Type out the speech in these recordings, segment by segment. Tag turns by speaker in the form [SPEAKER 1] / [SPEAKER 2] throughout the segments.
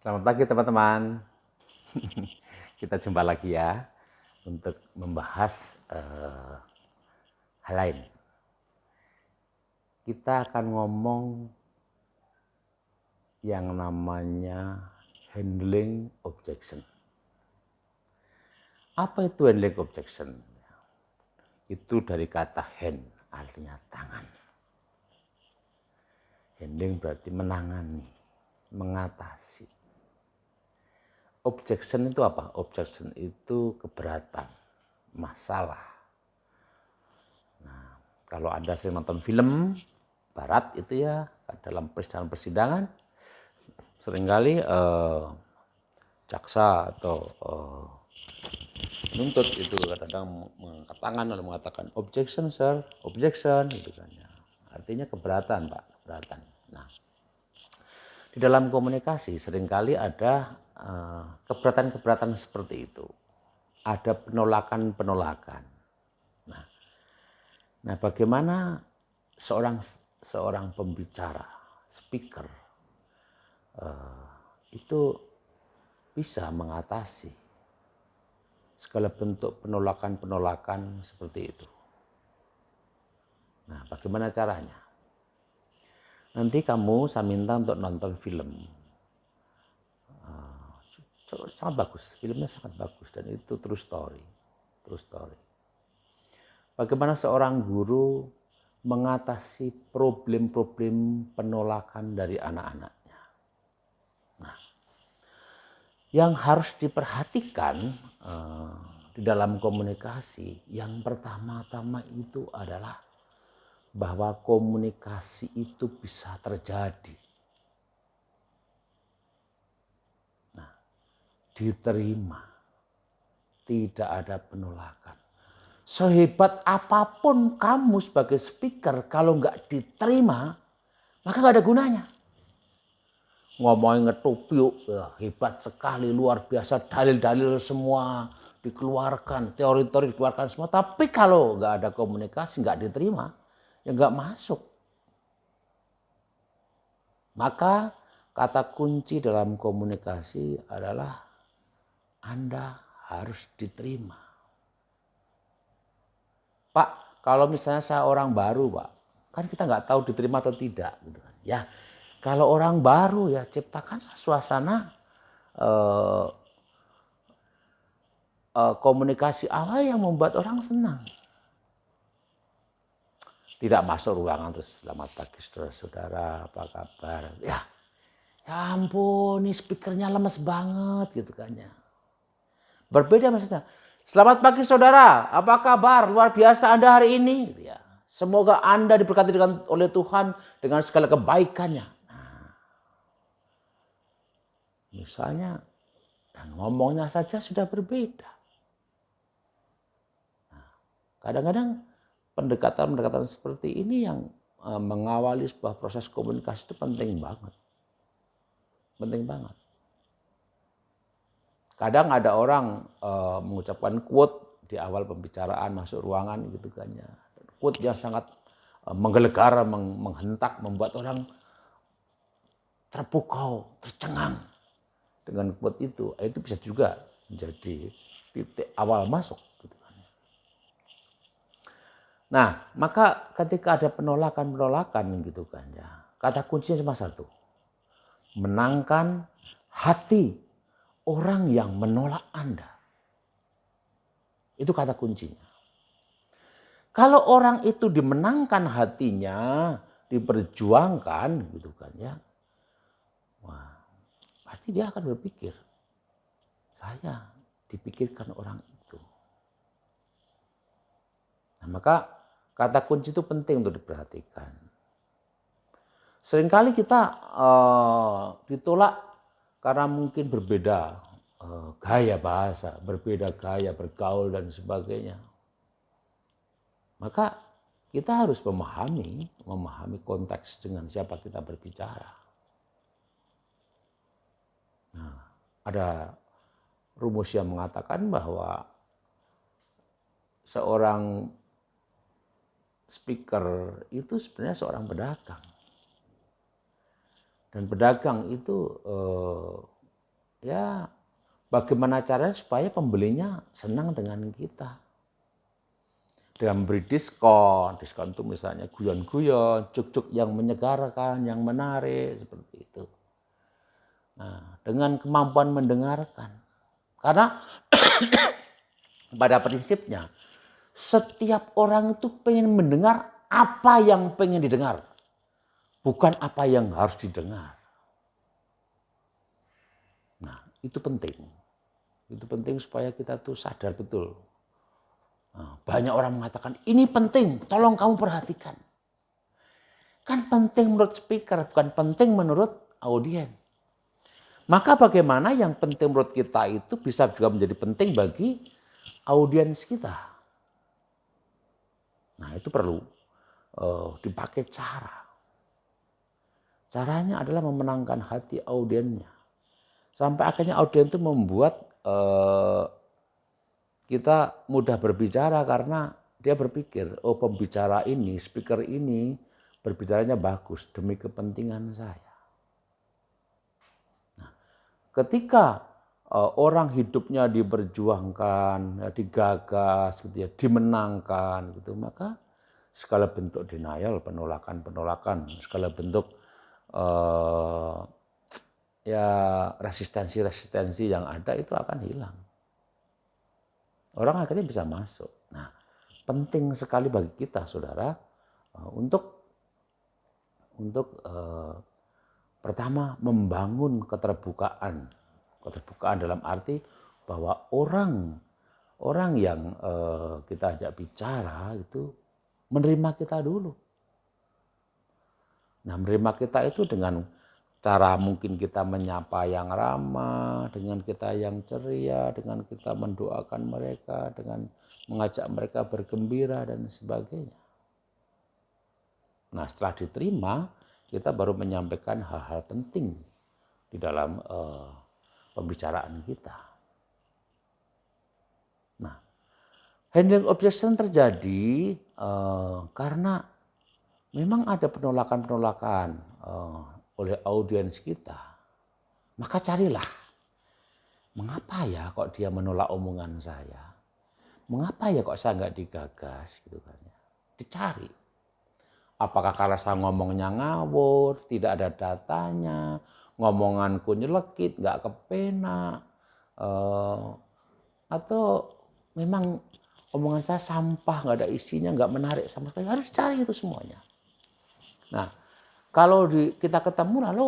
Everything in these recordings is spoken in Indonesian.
[SPEAKER 1] Selamat pagi teman-teman. Kita jumpa lagi ya untuk membahas hal lain. Kita akan ngomong yang namanya handling objection. Apa itu handling objection? Itu dari kata hand, artinya tangan. Handling berarti menangani, mengatasi. Objection itu apa? Objection itu keberatan, masalah. Nah, kalau Anda sering nonton film barat itu ya, dalam persidangan seringkali jaksa atau nuntut itu kadang-kadang mengangkat tangan lalu mengatakan objection sir, objection gitu kan ya. Artinya keberatan Pak, keberatan. Nah, di dalam komunikasi seringkali ada keberatan-keberatan seperti itu. Ada penolakan-penolakan. Nah, bagaimana seorang pembicara, speaker, itu bisa mengatasi segala bentuk penolakan-penolakan seperti itu. Nah, bagaimana caranya? Nanti kamu saya minta untuk nonton film. Sangat bagus, filmnya sangat bagus dan itu true story. True story. Bagaimana seorang guru mengatasi problem-problem penolakan dari anak-anaknya. Nah, yang harus diperhatikan di dalam komunikasi, yang pertama-tama itu adalah bahwa komunikasi itu bisa terjadi. Nah, diterima, tidak ada penolakan. Sehebat apapun kamu sebagai speaker, kalau nggak diterima, maka nggak ada gunanya. Ngomongin ngetupiuk, ya, hebat sekali, luar biasa, dalil-dalil semua dikeluarkan, teori-teori dikeluarkan semua. Tapi kalau nggak ada komunikasi, nggak diterima, ya nggak masuk. Maka kata kunci dalam komunikasi adalah Anda harus diterima. Pak, kalau misalnya saya orang baru, Pak, kan kita nggak tahu diterima atau tidak, gitu kan? Ya, kalau orang baru ya ciptakanlah suasana komunikasi awal yang membuat orang senang. Tidak masuk ruangan terus selamat pagi saudara-saudara, apa kabar? Ya ampun, ini speakernya lemes banget gitu kan ya. Berbeda maksudnya. Selamat pagi saudara, apa kabar? Luar biasa Anda hari ini. Gitu ya. Semoga Anda diberkati oleh Tuhan dengan segala kebaikannya. Nah, misalnya, dan ngomongnya saja sudah berbeda. Nah, kadang-kadang pendekatan-pendekatan seperti ini yang mengawali sebuah proses komunikasi itu penting banget. Penting banget. Kadang ada orang mengucapkan quote di awal pembicaraan masuk ruangan gitu kan ya. Quote yang sangat menggelegar, menghentak, membuat orang terpukau, tercengang dengan quote itu. Itu bisa juga menjadi titik awal masuk. Gitu kan. Nah, maka ketika ada penolakan-penolakan gitu kan ya, kata kuncinya cuma satu, menangkan hati orang yang menolak Anda. Itu kata kuncinya. Kalau orang itu dimenangkan hatinya, diperjuangkan gitu kan ya. Wah, pasti dia akan berpikir, saya dipikirkan orang itu. Nah, maka kata kunci itu penting untuk diperhatikan. Seringkali kita ditolak karena mungkin berbeda gaya bahasa, berbeda gaya bergaul dan sebagainya. Maka kita harus memahami konteks dengan siapa kita berbicara. Nah, ada rumus yang mengatakan bahwa seorang speaker itu sebenarnya seorang pedagang. Dan pedagang itu ya bagaimana caranya supaya pembelinya senang dengan kita. Dengan memberi diskon itu misalnya guyon-guyon, cuk-cuk yang menyegarkan, yang menarik, seperti itu. Nah, dengan kemampuan mendengarkan. Karena pada prinsipnya, setiap orang itu pengen mendengar apa yang pengen didengar. Bukan apa yang harus didengar. Nah, itu penting. Itu penting supaya kita tuh sadar betul. Nah, banyak orang mengatakan, ini penting, tolong kamu perhatikan. Kan penting menurut speaker, bukan penting menurut audiens. Maka bagaimana yang penting menurut kita itu bisa juga menjadi penting bagi audiens kita. Nah, itu perlu dipakai cara. Caranya adalah memenangkan hati audiensnya. Sampai akhirnya audiens itu membuat kita mudah berbicara karena dia berpikir, oh pembicara ini, speaker ini berbicaranya bagus demi kepentingan saya. Nah, ketika orang hidupnya diperjuangkan, digagas, gitu ya, dimenangkan, gitu, maka segala bentuk denial, penolakan, segala bentuk ya resistensi yang ada itu akan hilang. Orang akhirnya bisa masuk. Nah, penting sekali bagi kita, saudara, untuk pertama membangun keterbukaan dalam arti bahwa orang yang kita ajak bicara itu menerima kita dulu. Nah, menerima kita itu dengan cara mungkin kita menyapa yang ramah, dengan kita yang ceria, dengan kita mendoakan mereka, dengan mengajak mereka bergembira dan sebagainya. Nah, setelah diterima, kita baru menyampaikan hal-hal penting di dalam pembicaraan kita. Nah, handling objection terjadi karena memang ada penolakan-penolakan oleh audiens kita. Maka carilah, mengapa ya kok dia menolak omongan saya? Mengapa ya kok saya nggak digagas? Gitu kan ya. Dicari. Apakah karena saya ngomongnya ngawur, tidak ada datanya, ngomonganku nyelekit, nggak kepena, atau memang omongan saya sampah, nggak ada isinya, nggak menarik sama sekali. Harus cari itu semuanya. Nah, kalau kita ketemu lalu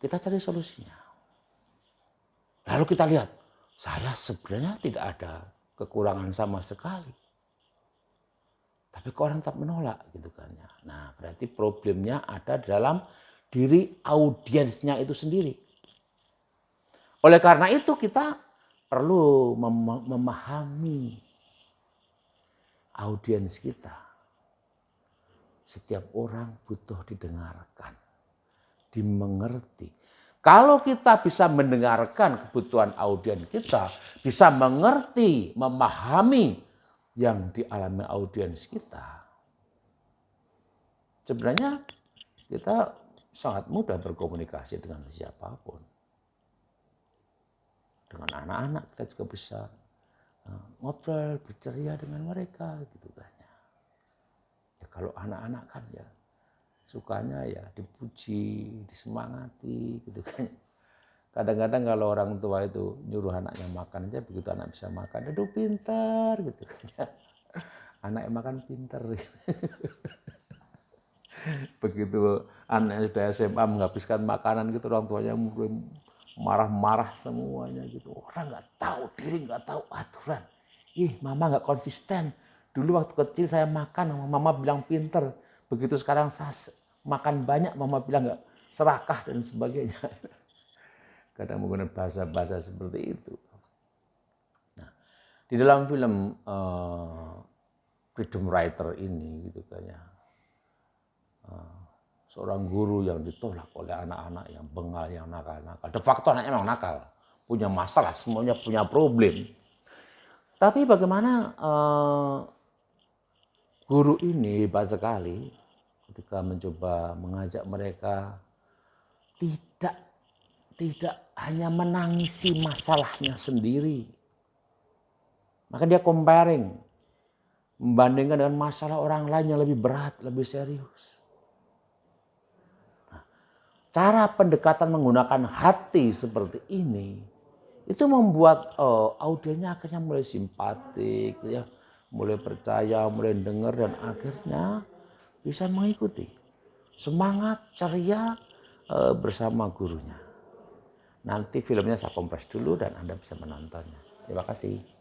[SPEAKER 1] kita cari solusinya. Lalu kita lihat, saya sebenarnya tidak ada kekurangan sama sekali. Tapi kok orang tetap menolak gitu kan ya. Nah, berarti problemnya ada dalam diri audiensnya itu sendiri. Oleh karena itu kita perlu memahami audiens kita. Setiap orang butuh didengarkan, dimengerti. Kalau kita bisa mendengarkan kebutuhan audiens kita, bisa mengerti, memahami yang dialami audiens kita, sebenarnya kita sangat mudah berkomunikasi dengan siapapun. Dengan anak-anak kita juga bisa ngobrol, berceria dengan mereka gitu kan ya. Ya kalau anak-anak kan ya sukanya ya dipuji, disemangati gitu kan. Kadang-kadang kalau orang tua itu nyuruh anaknya makan aja, begitu anak bisa makan, aduh pintar gitu kan ya. Anaknya makan pintar gitu. Begitu anaknya sudah SMA menghabiskan makanan gitu, orang tuanya mulai marah-marah semuanya gitu. Orang nggak tahu diri, nggak tahu aturan. Ih, mama nggak konsisten. Dulu waktu kecil saya makan, mama bilang pinter. Begitu sekarang saya makan banyak, mama bilang nggak serakah dan sebagainya. Kadang menggunakan bahasa-bahasa seperti itu. Nah, di dalam film Freedom Writer ini gitu kan ya, seorang guru yang ditolak oleh anak-anak yang bengal, yang nakal-nakal. De facto anaknya memang nakal, punya masalah, semuanya punya problem. Tapi bagaimana guru ini hebat sekali ketika mencoba mengajak mereka tidak tidak hanya menangisi masalahnya sendiri. Maka dia comparing, membandingkan dengan masalah orang lain yang lebih berat, lebih serius. Nah, cara pendekatan menggunakan hati seperti ini, itu membuat audiennya akhirnya mulai simpatik, ya, mulai percaya, mulai dengar, dan akhirnya bisa mengikuti. Semangat, ceria bersama gurunya. Nanti filmnya saya kompres dulu dan Anda bisa menontonnya. Terima kasih.